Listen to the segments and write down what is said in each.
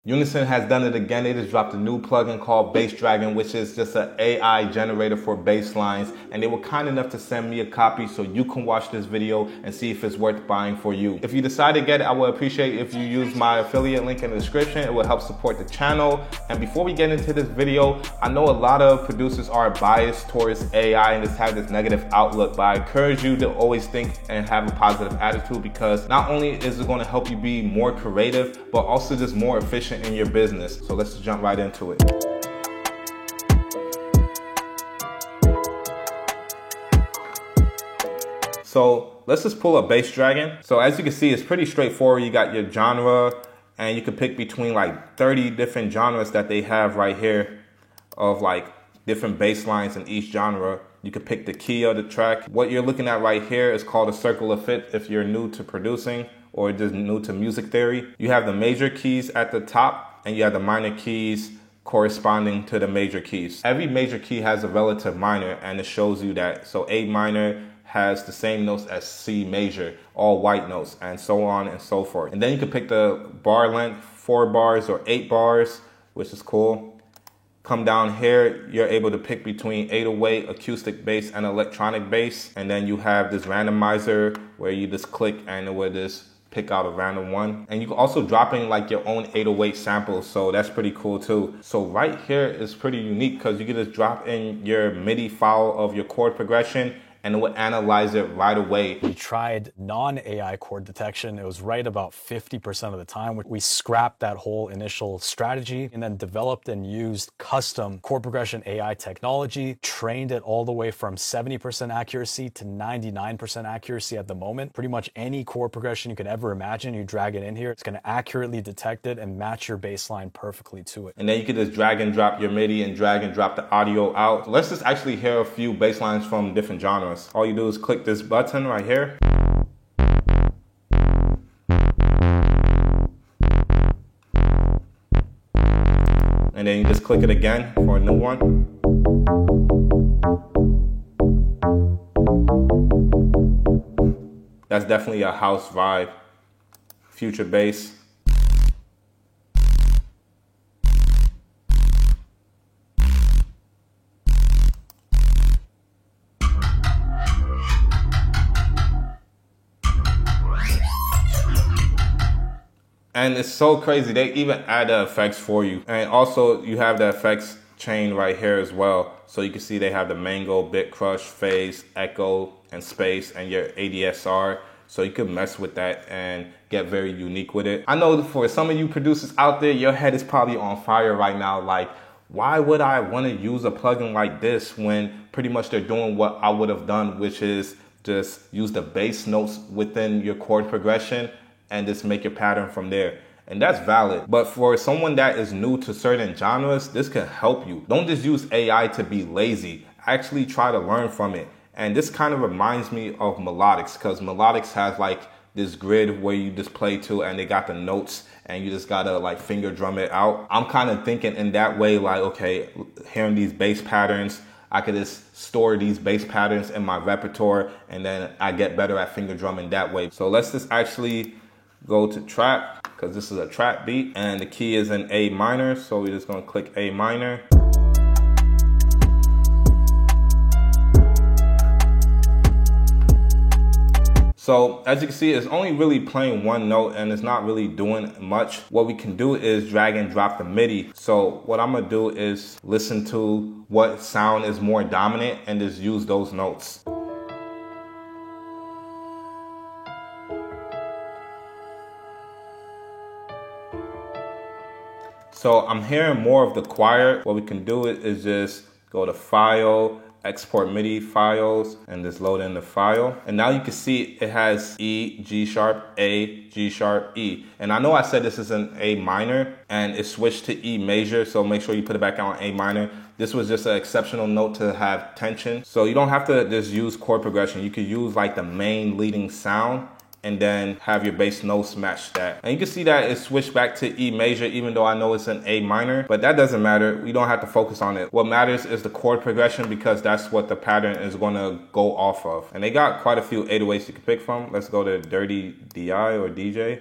Unison has done it again. They just dropped a new plugin called Bass Dragon, which is just an AI generator for bass lines. And they were kind enough to send me a copy so you can watch this video and see if it's worth buying for you. If you decide to get it, I would appreciate if you use my affiliate link in the description. It will help support the channel. And before we get into this video, I know a lot of producers are biased towards AI and just have this negative outlook, but I encourage you to always think and have a positive attitude, because not only is it going to help you be more creative, but also just more efficient in your business. So let's just jump right into it. So let's just pull up Bass Dragon. So as you can see, it's pretty straightforward. You got your genre, and you can pick between like 30 different genres that they have right here of like different bass lines in each genre. You can pick the key of the track. What you're looking at right here is called a circle of fifths if you're new to producing or just new to music theory. You have the major keys at the top, and you have the minor keys corresponding to the major keys. Every major key has a relative minor, and it shows you that. So A minor has the same notes as C major, all white notes, and so on and so forth. And then you can pick the bar length, 4 bars or 8 bars, which is cool. Come down here, you're able to pick between 808, acoustic bass, and electronic bass. And then you have this randomizer where you just click and it will just pick out a random one. And you can also drop in like your own 808 samples, so that's pretty cool too. So right here is pretty unique because you can just drop in your MIDI file of your chord progression and it will analyze it right away. We tried non-AI chord detection. It was right about 50% of the time. We scrapped that whole initial strategy and then developed and used custom chord progression AI technology, trained it all the way from 70% accuracy to 99% accuracy at the moment. Pretty much any chord progression you could ever imagine, you drag it in here, it's gonna accurately detect it and match your bass line perfectly to it. And then you can just drag and drop your MIDI and drag and drop the audio out. So let's just actually hear a few bass lines from different genres. All you do is click this button right here. And then you just click it again for a new one. That's definitely a house vibe. Future bass. And it's so crazy, they even add the effects for you. And also you have the effects chain right here as well. So you can see they have the mango, bit crush, phase, echo, and space, and your ADSR. So you can mess with that and get very unique with it. I know for some of you producers out there, your head is probably on fire right now. Like, why would I want to use a plugin like this when pretty much they're doing what I would have done, which is just use the bass notes within your chord progression and just make your pattern from there. And that's valid. But for someone that is new to certain genres, this can help you. Don't just use AI to be lazy. Actually try to learn from it. And this kind of reminds me of Melodics, because Melodics has like this grid where you just play to and they got the notes and you just gotta like finger drum it out. I'm kind of thinking in that way, like, okay, hearing these bass patterns, I could just store these bass patterns in my repertoire and then I get better at finger drumming that way. So let's just actually go to trap, because this is a trap beat and the key is in A minor. So we're just gonna click A minor. So as you can see, it's only really playing one note and it's not really doing much. What we can do is drag and drop the MIDI. So what I'm gonna do is listen to what sound is more dominant and just use those notes. So I'm hearing more of the choir. What we can do is just go to File, Export MIDI files, and just load in the file. And now you can see it has E, G sharp, A, G sharp, E. And I know I said this is an A minor and it switched to E major, so make sure you put it back on A minor. This was just an exceptional note to have tension. So you don't have to just use chord progression. You could use like the main leading sound and then have your bass notes match that. And you can see that it switched back to E major, even though I know it's an A minor, but that doesn't matter. We don't have to focus on it. What matters is the chord progression, because that's what the pattern is gonna go off of. And they got quite a few 808s you can pick from. Let's go to Dirty DI or DJ.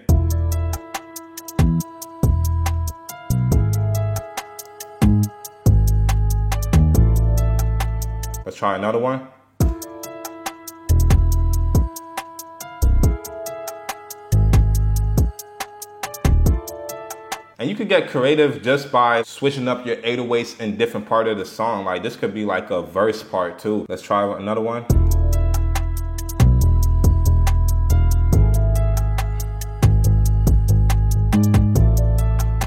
try another one. And you could get creative just by switching up your 808s in different part of the song. Like this could be like a verse part too. Let's try another one.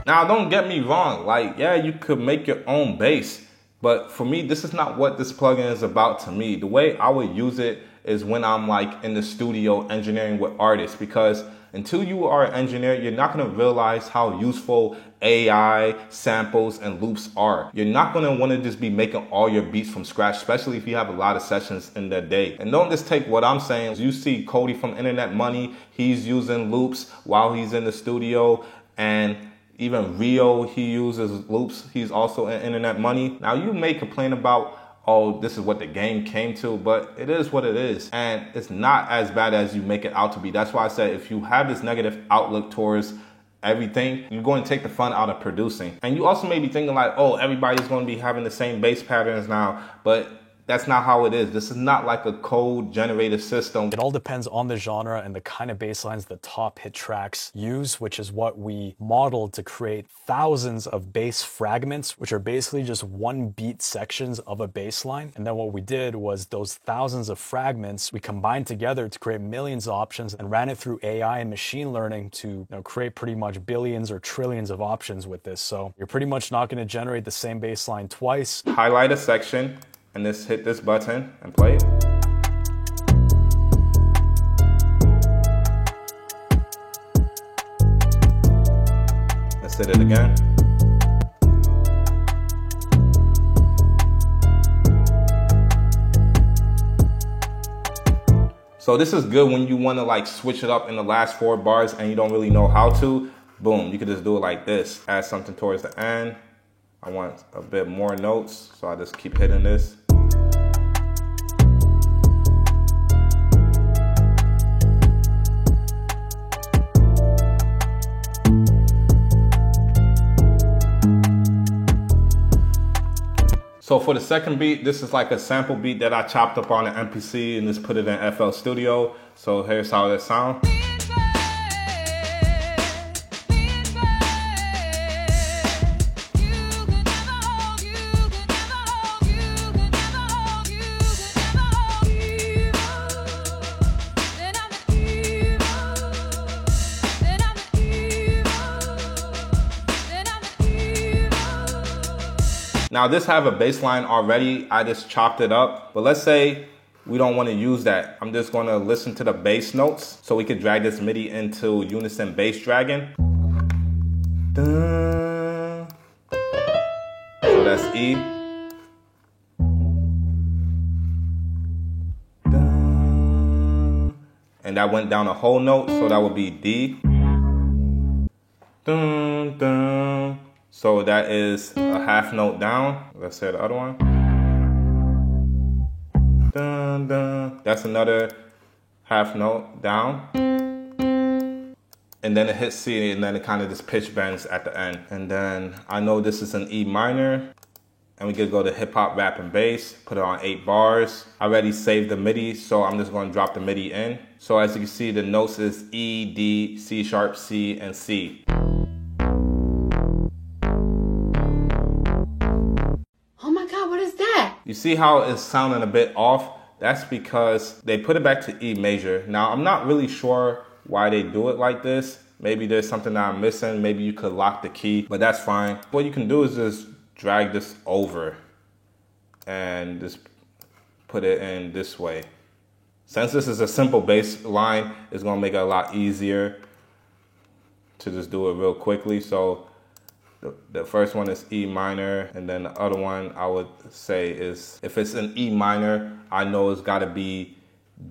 Now don't get me wrong, like yeah, you could make your own bass, but for me, this is not what this plugin is about to me. The way I would use it is when I'm like in the studio engineering with artists, because until you are an engineer, you're not gonna realize how useful AI, samples, and loops are. You're not gonna wanna just be making all your beats from scratch, especially if you have a lot of sessions in the day. And don't just take what I'm saying. You see Cody from Internet Money, he's using loops while he's in the studio, and even Rio, he uses loops. He's also in Internet Money. Now you may complain about, oh, this is what the game came to, but it is what it is. And it's not as bad as you make it out to be. That's why I said if you have this negative outlook towards everything, you're going to take the fun out of producing. And you also may be thinking like, oh, everybody's going to be having the same bass patterns now, but that's not how it is. This is not like a code generated system. It all depends on the genre and the kind of bass lines the top hit tracks use, which is what we modeled to create thousands of bass fragments, which are basically just one beat sections of a bass line. And then what we did was those thousands of fragments, we combined together to create millions of options and ran it through AI and machine learning to create pretty much billions or trillions of options with this. So you're pretty much not going to generate the same bass line twice. Highlight a section and just hit this button and play it. Let's hit it again. So this is good when you want to like switch it up in the last 4 bars and you don't really know how to. Boom, you can just do it like this. Add something towards the end. I want a bit more notes, so I just keep hitting this. So for the second beat, this is like a sample beat that I chopped up on an MPC and just put it in FL Studio. So here's how it sounds. Now this have a bass line already, I just chopped it up. But let's say we don't want to use that. I'm just going to listen to the bass notes so we could drag this MIDI into Unison Bass Dragon. Dun. So that's E. Dun. And that went down a whole note, so that would be D. Dun, dun. So that is a half note down. Let's say the other one. Dun, dun. That's another half note down. And then it hits C, and then it kind of just pitch bends at the end. And then I know this is an E minor. And we could go to hip hop, rap, and bass, put it on 8 bars. I already saved the MIDI, so I'm just going to drop the MIDI in. So as you can see, the notes is E, D, C sharp, C, and C. You see how it's sounding a bit off? That's because they put it back to E major. Now, I'm not really sure why they do it like this. Maybe there's something that I'm missing. Maybe you could lock the key, but that's fine. What you can do is just drag this over and just put it in this way. Since this is a simple bass line, it's gonna make it a lot easier to just do it real quickly. So the first one is E minor, and then the other one I would say is, if it's an E minor, I know it's gotta be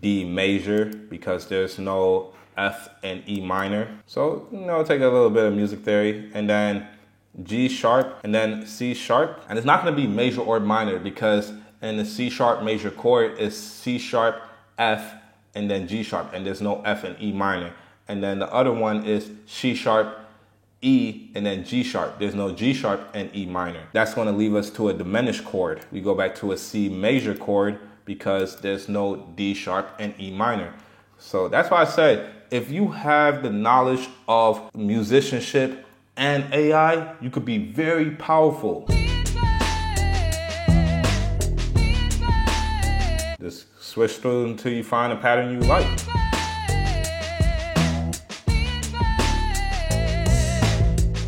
D major because there's no F and E minor. So, take a little bit of music theory, and then G sharp, and then C sharp. And it's not gonna be major or minor because in the C sharp major chord is C sharp, F, and then G sharp, and there's no F and E minor. And then the other one is C sharp, E and then G sharp. There's no G sharp and E minor. That's going to leave us to a diminished chord. We go back to a C major chord because there's no D sharp and E minor. So that's why I said, if you have the knowledge of musicianship and AI, you could be very powerful. Just switch through until you find a pattern you like.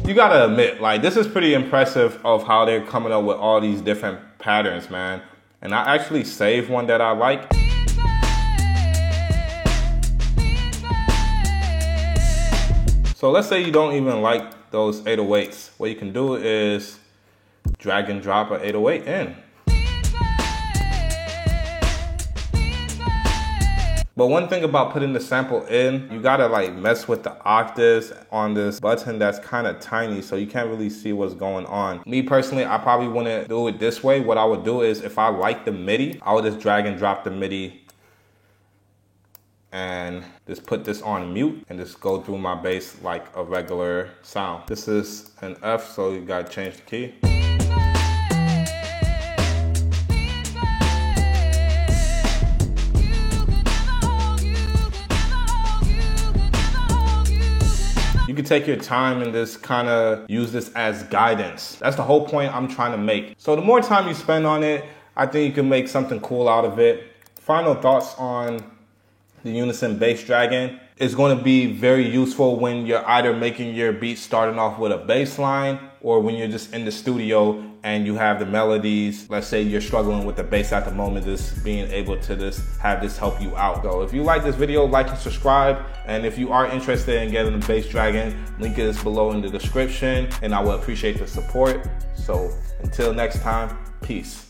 You gotta admit, like, this is pretty impressive of how they're coming up with all these different patterns, man. And I actually saved one that I like. So let's say you don't even like those 808s. What you can do is drag and drop an 808 in. But one thing about putting the sample in, you gotta like mess with the octaves on this button that's kind of tiny, so you can't really see what's going on. Me personally, I probably wouldn't do it this way. What I would do is, if I like the MIDI, I would just drag and drop the MIDI and just put this on mute and just go through my bass like a regular sound. This is an F, so you gotta change the key. You can take your time and just kind of use this as guidance. That's the whole point I'm trying to make. So the more time you spend on it, I think you can make something cool out of it. Final thoughts on the Unison Bass Dragon. It's going to be very useful when you're either making your beat starting off with a bass line, or when you're just in the studio and you have the melodies. Let's say you're struggling with the bass at the moment, just being able to just have this help you out. So if you like this video, like and subscribe. And if you are interested in getting the Bass Dragon, link is below in the description, and I will appreciate the support. So until next time, peace.